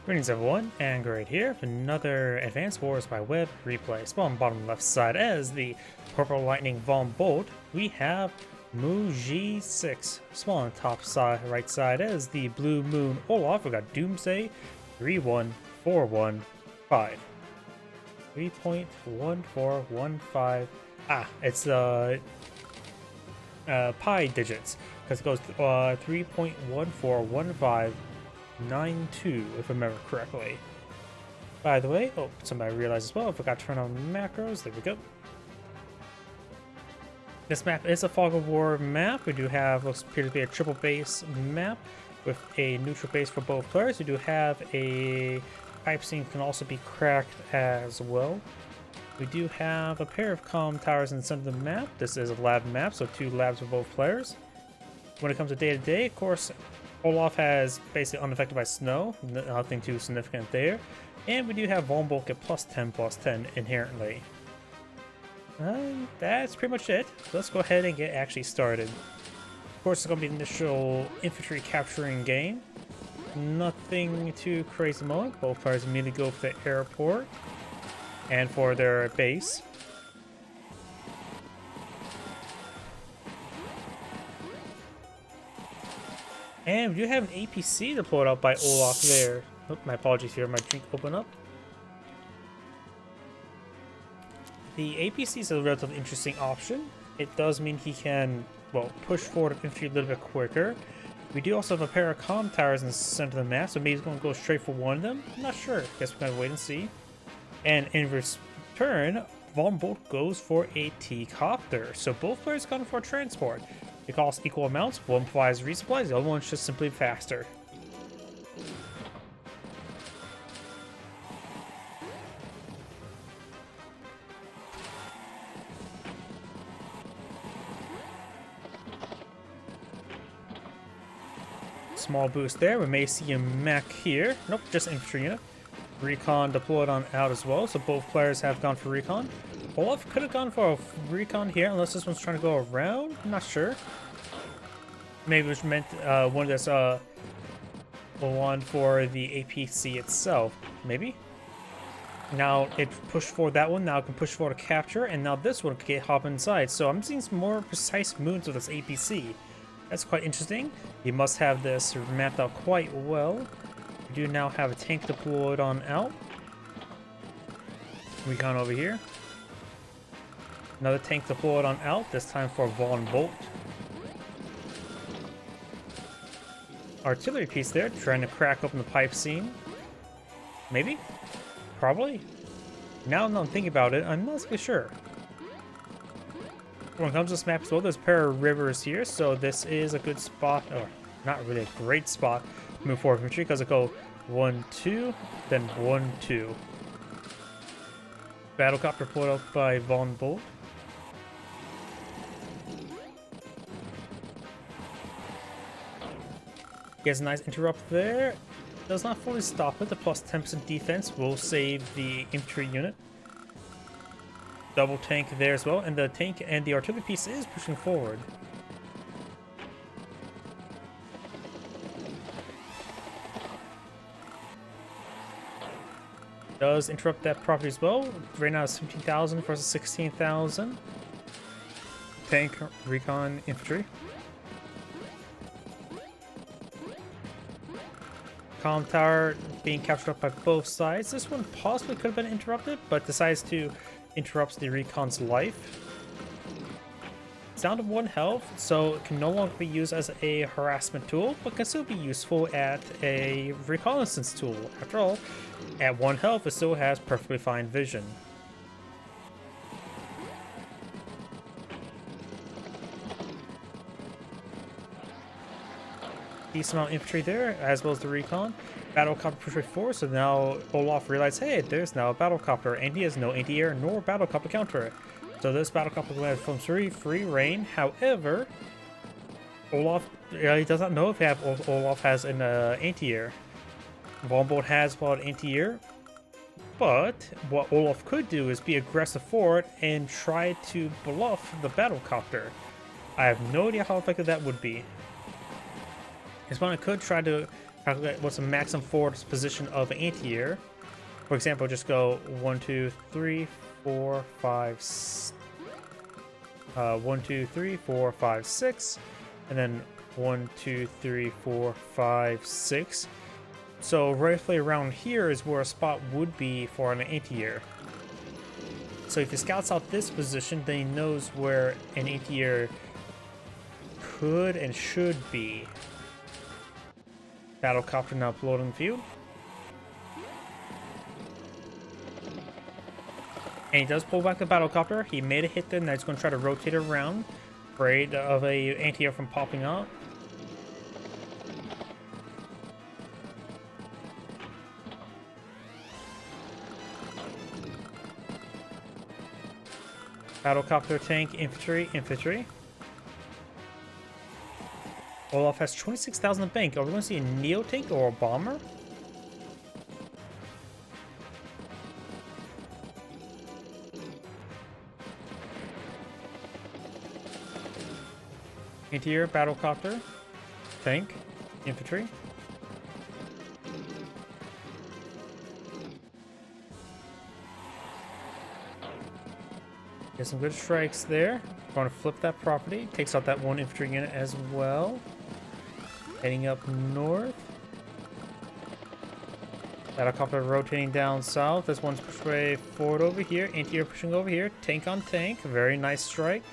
Greetings everyone, and Great here for another Advanced Wars by Web replay. Spawn bottom left side as the Purple Lightning Von Bolt, we have Mooji6. Spawn top side right side as the Blue Moon Olaf, we got Doomsday31415. 3.1415. It's pi digits, because it goes 3.141592, if I remember correctly. By the way, somebody realized as well, I forgot to turn on macros. There we go. This map is a Fog of War map. We do have what appears to be a triple base map with a neutral base for both players. We do have a pipe scene can also be cracked as well. We do have a pair of comm towers in the center of the map. This is a lab map, so 2 labs for both players. When it comes to day-to-day, of course, Olaf has basically unaffected by snow, nothing too significant there. And we do have Von Bolt get +10/+10 inherently. That's pretty much it. Let's go ahead and get actually started. Of course, it's going to be an initial infantry capturing game. Nothing too crazy moment. Both players immediately go for the airport and for their base. And we do have an APC deployed out by Olaf there. Oh, my apologies here, my drink opened up. The APC is a relatively interesting option. It does mean he can, well, push forward infantry a little bit quicker. We do also have a pair of comm towers in the center of the map, so maybe he's going to go straight for one of them. I'm not sure. Guess we're going to wait and see. And in return, Von Bolt goes for a T-copter. So both players gone for transport. They cost equal amounts. One provides resupplies, the other one's just simply faster. Small boost there. We may see a mech here. Nope, just infantry unit. Recon deployed on out as well, so both players have gone for recon. Olaf could have gone for a recon here, unless this one's trying to go around. I'm not sure. Maybe it was meant one that's one for the APC itself. Maybe. Now it pushed for that one. Now it can push for a capture, and now this one can hop inside. So I'm seeing some more precise moves with this APC. That's quite interesting. You must have this mapped out quite well. We do now have a tank deployed on out. Recon over here. Another tank deployed on out, this time for Von Bolt. Artillery piece there, trying to crack open the pipe scene. Maybe? Probably? Now that I'm thinking about it, I'm not exactly sure. When it comes to this map as well, there's a pair of rivers here, so this is a good spot, or not really a great spot to move forward infantry, because it go 1-2, then 1-2. Battlecopter pulled up by Von Bolt. Gets a nice interrupt there. Does not fully stop it. The plus 10% defense will save the infantry unit. Double tank there as well, and the tank and the artillery piece is pushing forward. Does interrupt that property as well. Right now it's 15,000 versus 16,000. Tank, recon, infantry. Comm tower being captured up by both sides. This one possibly could have been interrupted, but decides to interrupt the recon's life. It's down to 1 health, so it can no longer be used as a harassment tool, but can still be useful at a reconnaissance tool. After all, at 1 health, it still has perfectly fine vision. Decent amount of infantry there, as well as the recon. Battlecopter pushed forward, so now Olaf realized, hey, there's now a battlecopter, and he has no anti-air nor battlecopter counter. So this battlecopter will have free reign. However, Olaf, he does not know if Olaf has an anti-air. Von Bolt has an anti-air, but what Olaf could do is be aggressive forward and try to bluff the battlecopter. I have no idea how effective that would be. His opponent could try to calculate what's the maximum forward position of an anti-air. For example, just go 1, 2, 3, 4, 5, 1, 2, 3, 4, 5, 6, and then 1, 2, 3, 4, 5, 6. So roughly around here is where a spot would be for an anti-air. So if he scouts out this position, then he knows where an anti-air could and should be. Battlecopter now floating the field. And he does pull back the battlecopter. He made a hit there, now he's going to try to rotate around, afraid of a anti-air from popping up. Battlecopter, tank, infantry, infantry. Olaf has 26,000 in the bank. Are we going to see a Neo tank or a bomber? Anti-air, battlecopter, tank, infantry. Get some good strikes there. Going to flip that property. Takes out that one infantry unit as well. Heading up north. Battlecopter rotating down south. This one's pushed forward over here. Anti-air pushing over here. Tank on tank. Very nice strike.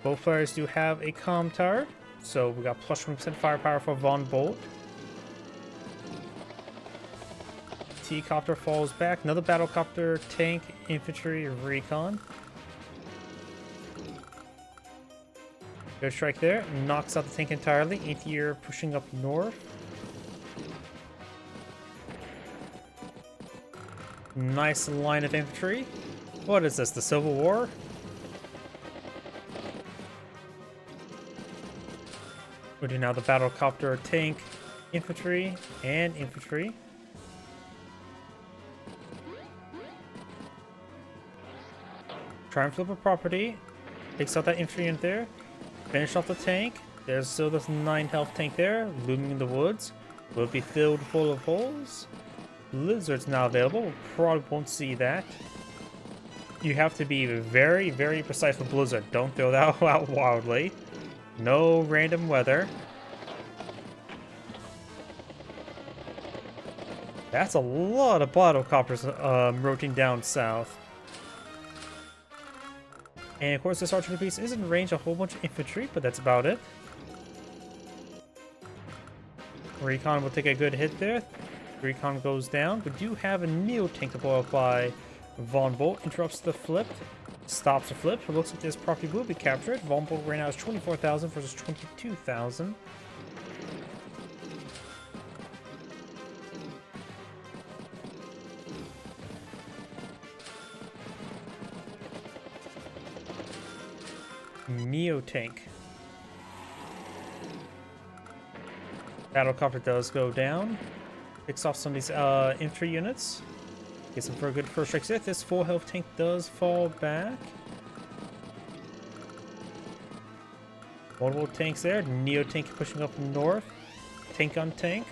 Both players do have a comm tower. So we got plus 1% firepower for Von Bolt. T-copter falls back. Another battlecopter, tank, infantry, recon. Good strike there. Knocks out the tank entirely. Anti-air pushing up north. Nice line of infantry. What is this, the Civil War? We do now the battlecopter, tank, infantry, and infantry. Try and flip a property. Takes out that infantry unit there. Finish off the tank. There's still this 9 health tank there, looming in the woods. Will be filled full of holes. Lizards now available. We probably won't see that. You have to be very, very precise with Blizzard. Don't throw that out wildly. No random weather. That's a lot of battlecopters rotating down south. And of course this archery piece is in range of a whole bunch of infantry, but that's about it. Recon will take a good hit there. Recon goes down. We do have a Neo tank to blow up by Von Bolt. Interrupts the flip. Stops the flip. It looks like this property will be captured. Von Bolt right now is 24,000 versus 22,000. Neo tank. Battlecopter does go down. Picks off some of these infantry units. Gets some for a good first strike hit. This full health tank does fall back. Multiple tanks there. Neo tank pushing up north. Tank on tank.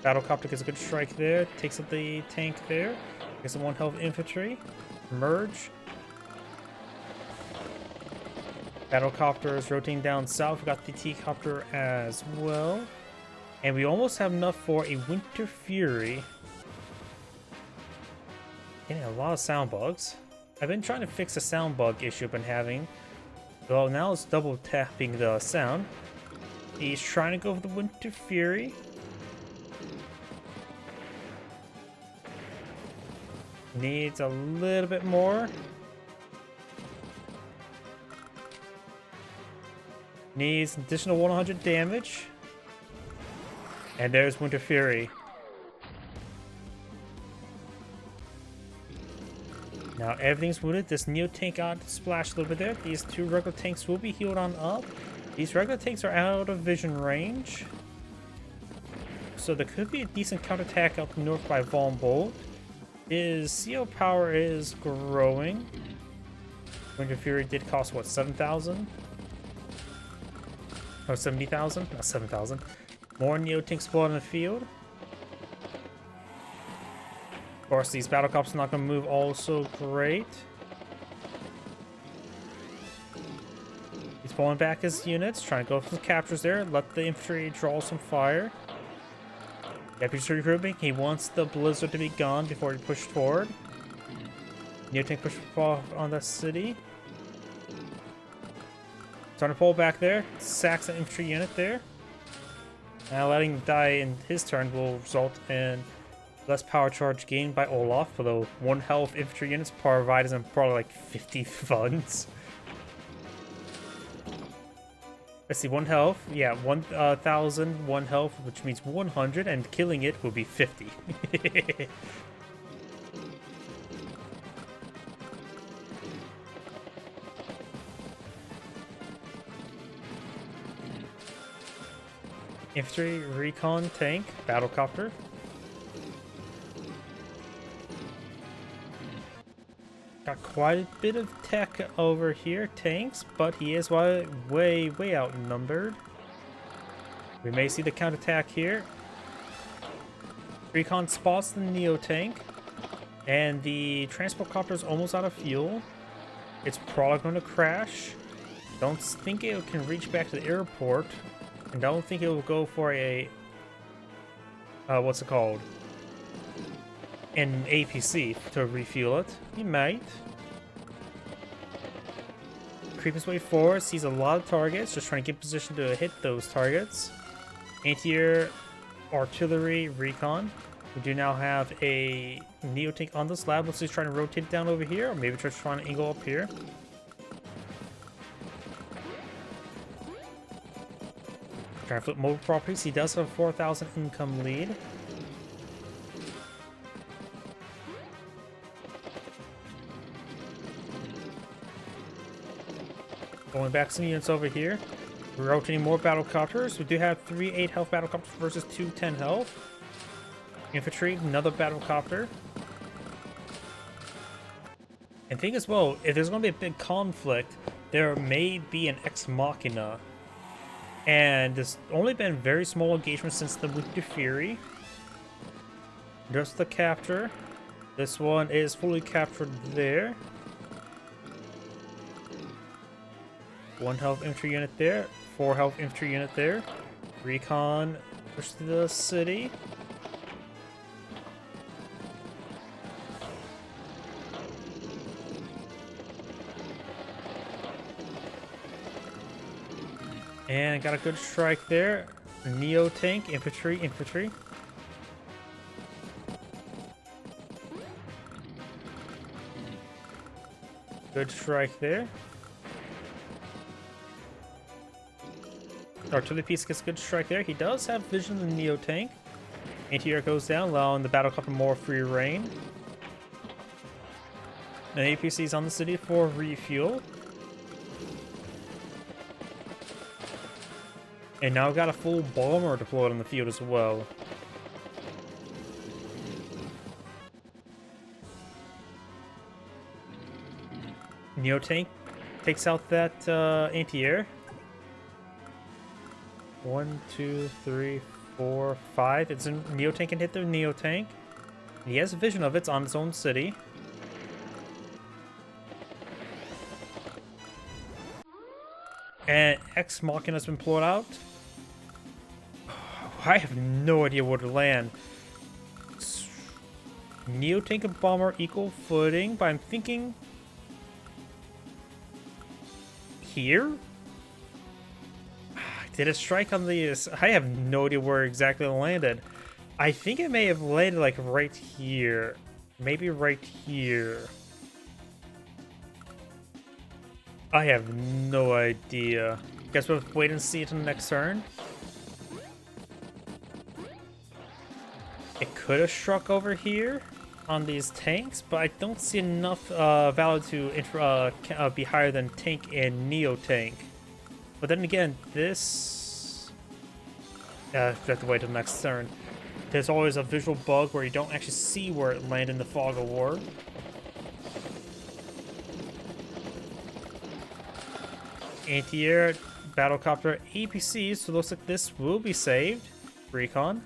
Battlecopter gets a good strike there. Takes up the tank there. Gets some 1 health infantry. Merge. Battlecopter is rotating down south. We got the T-copter as well. And we almost have enough for a Winter Fury. Getting a lot of sound bugs. I've been trying to fix a sound bug issue I've been having. Well, now it's double tapping the sound. He's trying to go for the Winter Fury. Needs a little bit more. Needs additional 100 damage. And there's Winter Fury. Now everything's wounded. This Neo tank got splashed a little bit there. These 2 regular tanks will be healed on up. These regular tanks are out of vision range. So there could be a decent counterattack up north by Von Bolt. His CO power is growing. Winter Fury did cost, what, 7,000? Oh, 70,000? Not 7,000. More Neo tanks spawn in the field. Of course, these battle cops are not going to move all so great. He's pulling back his units, trying to go for some captures there. Let the infantry draw some fire. Deputy regrouping. He wants the blizzard to be gone before he pushes forward. Neo-tank push off on the city. Trying to pull back there. Sacks an infantry unit there. Now letting him die in his turn will result in less power charge gained by Olaf, although 1 health infantry units provides him probably like 50 funds. Let's see, 1 health. Yeah, 1,000, 1 health, which means 100, and killing it will be 50. Infantry, recon, tank, battlecopter. Got quite a bit of tech over here, tanks, but he is way outnumbered. We may see the counterattack here. Recon spots the Neo tank, and the transport copter is almost out of fuel. It's probably going to crash. Don't think it can reach back to the airport, and don't think it will go for a what's it called? An APC to refuel it. He might. Creep his way forward, sees a lot of targets, just trying to get position to hit those targets. Anti-air artillery recon. We do now have a Neo tank on this lab. Let's just try to rotate it down over here, or maybe just trying to angle up here. Trying to flip mobile properties. He does have a 4,000 income lead. Going back some units over here. We're rotating more battlecopters. We do have 3 8 health battlecopters versus 2 10 health. Infantry, another battlecopter. And think as well, if there's going to be a big conflict, there may be an ex machina. And there's only been very small engagement since the Winter Fury. Just the capture. This one is fully captured there. 1 health infantry unit there. 4 health infantry unit there. Recon push to the city. And got a good strike there. Neo tank, infantry. Good strike there. Artillery piece gets a good strike there. He does have vision of the Neo tank. Anti-air goes down, allowing the battlecopter more free reign. An APC is on the city for refuel. And now we've got a full bomber deployed on the field as well. Neo tank takes out that anti-air. 1, 2, 3, 4, 5. It's a Neo tank can hit the Neo tank. He has a vision of it. It's on its own city. And Ex Machina has been pulled out. I have no idea where to land. Neo tank and bomber equal footing, but I'm thinking here. Did it strike on the... I have no idea where exactly it landed. I think it may have landed like right here. Maybe right here. I have no idea. Guess we'll wait and see it in the next turn. It could have struck over here on these tanks, but I don't see enough value to be higher than tank and Neo tank. But then again, this... we have to wait till the next turn. There's always a visual bug where you don't actually see where it landed in the fog of war. Anti-air, battlecopter, APCs, so it looks like this will be saved. Recon.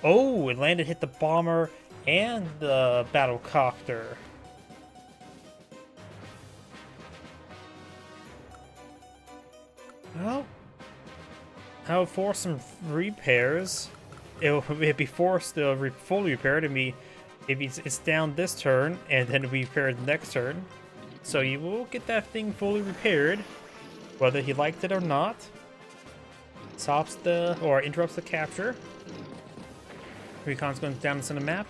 Oh, it landed, hit the bomber and the battlecopter. Well, I'll force some repairs. It'll be forced to fully repaired. Maybe it's down this turn, and then it'll be repaired next turn. So you will get that thing fully repaired, whether he liked it or not. Stops the, or interrupts the capture. Recon's going down the center map.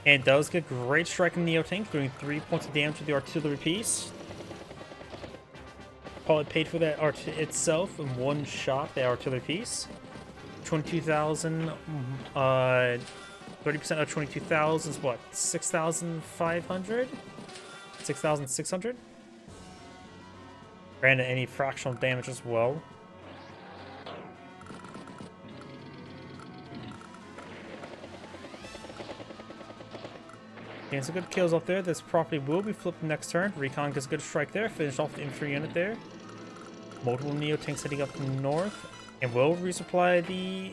And does get great strike in the Neo-Tank, doing 3 points of damage to the artillery piece. Probably paid for that itself in one shot, the artillery piece. 22,000, 30% of 22,000 is what? 6,500? 6,600? Granted, any fractional damage as well. Getting some good kills up there. This property will be flipped next turn. Recon gets a good strike there. Finish off the infantry unit there. Multiple Neo-Tanks heading up from north. And will resupply the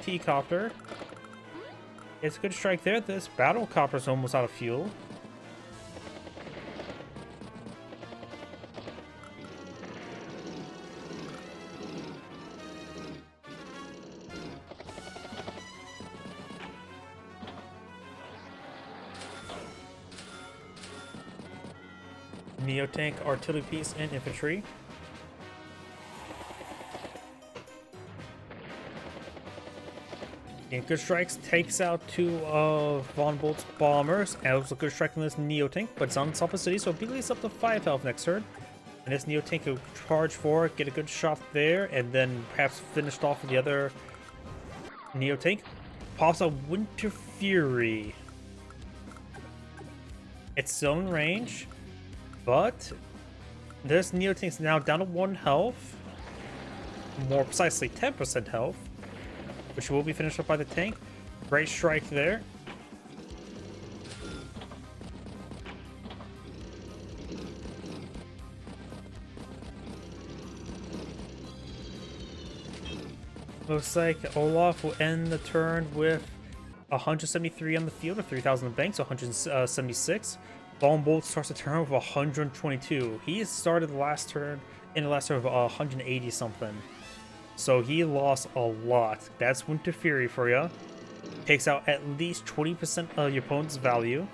T-Copter. It's a good strike there. This battle copter is almost out of fuel. Neo-Tank, artillery piece, and infantry. And good strikes takes out two of Von Bolt's bombers. And also good strike on this Neo-Tank, but it's on top of city, so it leads up to 5 health next turn. And this Neo-Tank will charge forward, get a good shot there, and then perhaps finished off with the other Neo-Tank. Pops a Winter Fury. It's still in range, but this Neo-Tank's now down to 1 health. More precisely 10% health, which will be finished up by the tank. Great strike there. Looks like Olaf will end the turn with 173 on the field, or 3,000 in the bank, so 176. Von Bolt starts the turn with 122. He started the last turn in the last turn of 180 something. So he lost a lot. That's Winter Fury for you. Takes out at least 20% of your opponent's value.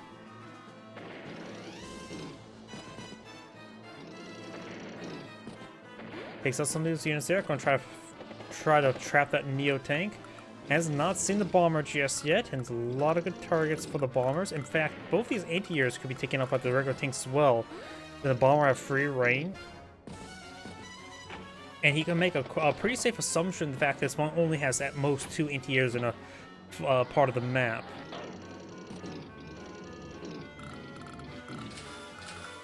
Takes out some of these units there. Going to try to trap that Neo-Tank. Has not seen the bomber just yet, and a lot of good targets for the bombers. In fact, both these anti-airs could be taken up by the regular tanks as well. The bomber have free reign. And he can make a pretty safe assumption, the fact that this one only has at most 2 anti-airs in a part of the map.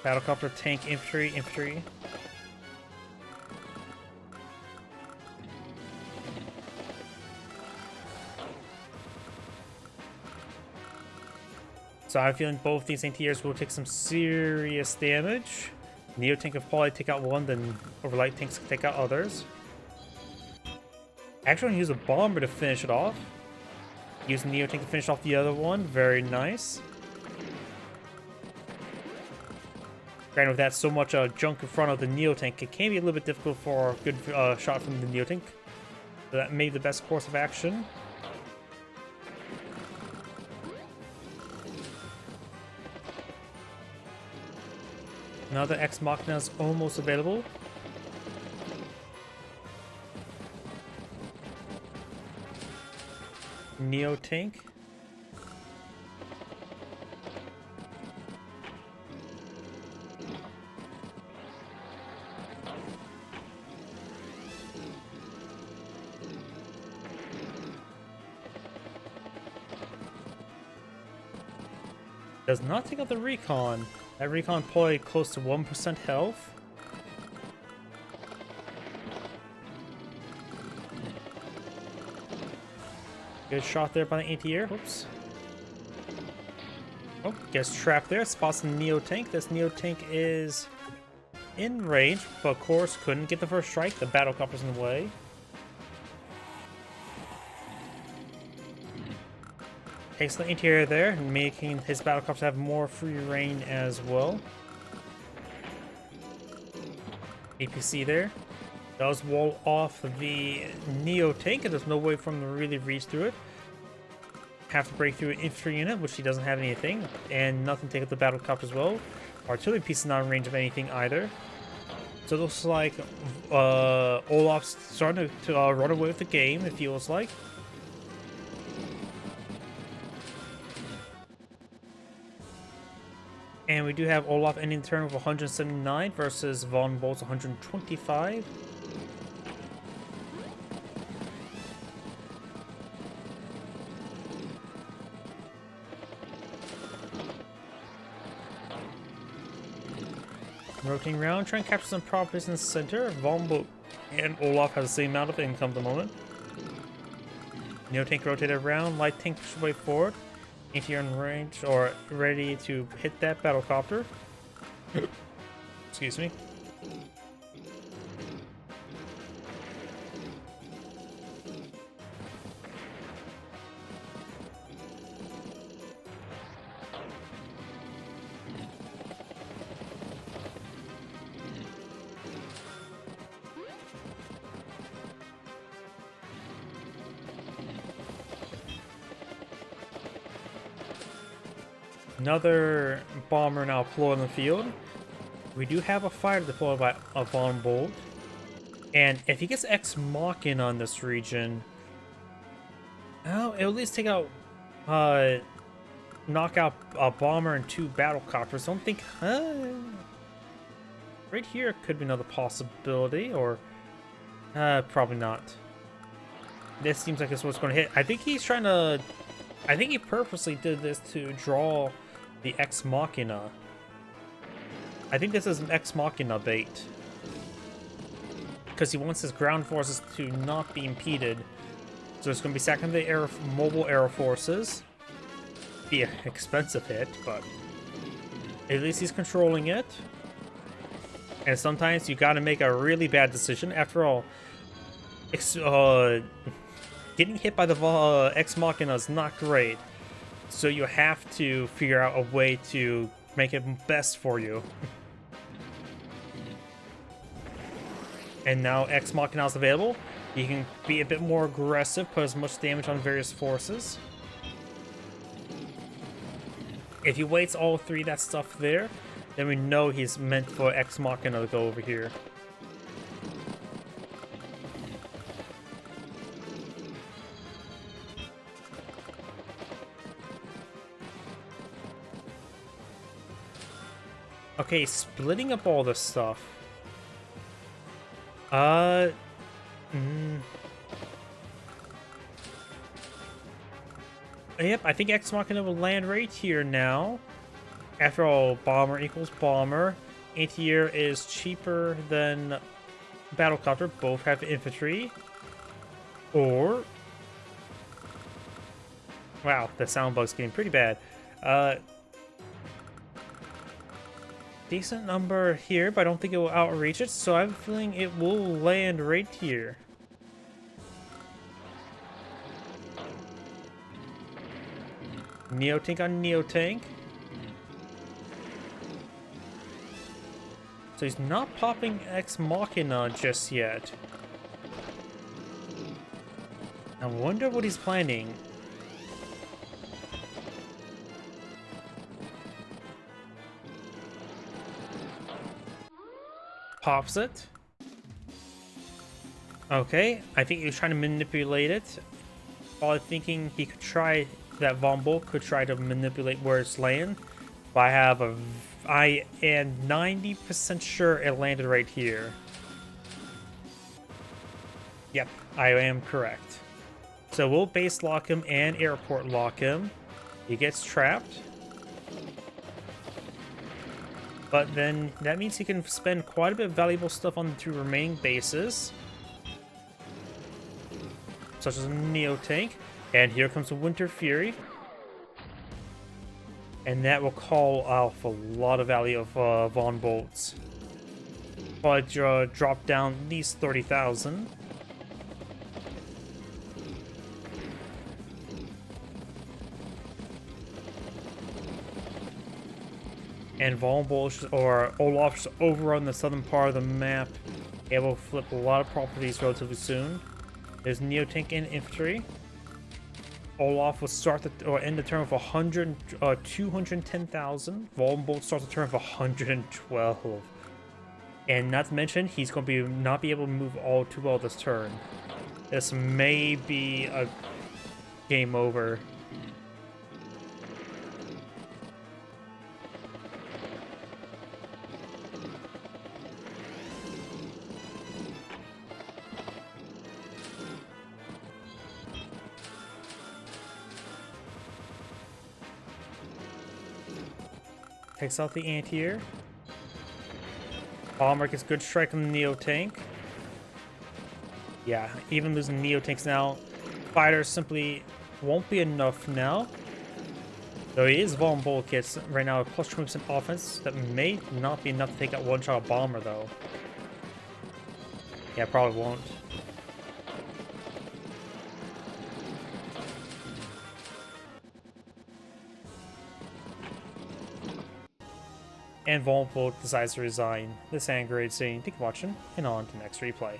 Battlecopter, tank, infantry, infantry. So I have a feeling both these anti-airs will take some serious damage. Neo-Tank will probably take out one, then overlight tanks can take out others. Actually, I'm going to use a bomber to finish it off. Use Neo-Tank to finish off the other one. Very nice. Granted, with that so much junk in front of the Neo-Tank, it can be a little bit difficult for a good shot from the Neo-Tank. So that may be the best course of action. Another Ex Machina is almost available. Neo-Tank. Does not take out the recon. That recon probably close to 1% health. Good shot there by the anti-air. Whoops. Oh, gets trapped there. Spots the Neo-Tank. This Neo-Tank is in range, but of course couldn't get the first strike. The battlecopter's in the way. Excellent interior there, making his battlecraft have more free reign as well. APC there. Does wall off the Neo tank, and there's no way for him to really reach through it. Have to break through an infantry unit, which he doesn't have anything, and nothing to take up the battlecraft as well. Artillery piece is not in range of anything either. So it looks like Olaf's starting to run away with the game, it feels like. And we do have Olaf ending the turn with 179 versus Von Bolt's 125. Rotating around, trying to capture some properties in the center. Von Bolt and Olaf have the same amount of income at the moment. Neo tank rotated around, light tank pushed way forward. Anti-air in range or ready to hit that battlecopter. Excuse me. Another bomber now deployed in the field. We do have a fighter deployed by a Von Bolt. And if he gets Ex Machina on this region, oh, it'll at least take out, knock out a bomber and 2 battlecopters. Don't think, right here could be another possibility, or, probably not. This seems like it's what's going to hit. I think he's trying to, I think he purposely did this to draw the Ex Machina. I think this is an Ex Machina bait. Because he wants his ground forces to not be impeded. So it's going to be sacking the mobile air forces. Be an expensive hit, but at least he's controlling it. And sometimes you got to make a really bad decision. After all, getting hit by the Ex Machina is not great. So you have to figure out a way to make it best for you. And now Ex Machina is available. You can be a bit more aggressive, put as much damage on various forces. If he waits all 3 that stuff there, then we know he's meant for Ex Machina to go over here. Okay, splitting up all this stuff. Yep, I think Ex Machina will land right here now. After all, bomber equals bomber. Anti-air is cheaper than battlecopter. Both have infantry. Or... wow, the sound bug's getting pretty bad. Decent number here, but I don't think it will outreach it, so I'm feeling it will land right here. Neo tank on Neo tank. So he's not popping Ex Machina just yet. I wonder what he's planning. Pops it. Okay, I think he was trying to manipulate it. Probably thinking he could try, that Von Bolt could try to manipulate where it's laying. But I am 90% sure it landed right here. Yep, I am correct. So we'll base lock him and airport lock him. He gets trapped. But then that means he can spend quite a bit of valuable stuff on the 2 remaining bases. Such as a Neo tank. And here comes a Winter Fury. And that will call off a lot of value of Von Bolts. Probably drop down at least 30,000. And vulnerable or Olaf just overrun the southern part of the map. Able to flip a lot of properties relatively soon. There's Neotank and infantry. Olaf will start the or end the turn with 210,000. Vulnerable starts the turn with 112. And not to mention, he's going to not be able to move all too well this turn. This may be a game over. Takes out the anti-air. Bomber gets good strike on the Neo-Tank. Yeah, even losing Neo-Tanks now, fighters simply won't be enough now. Though he is vulnerable kits right now, plus 20% offense. That may not be enough to take out one-shot Bomber, though. Yeah, probably won't. And Vulnerable decides to resign. This angry scene. Thank you for watching, and on to next replay.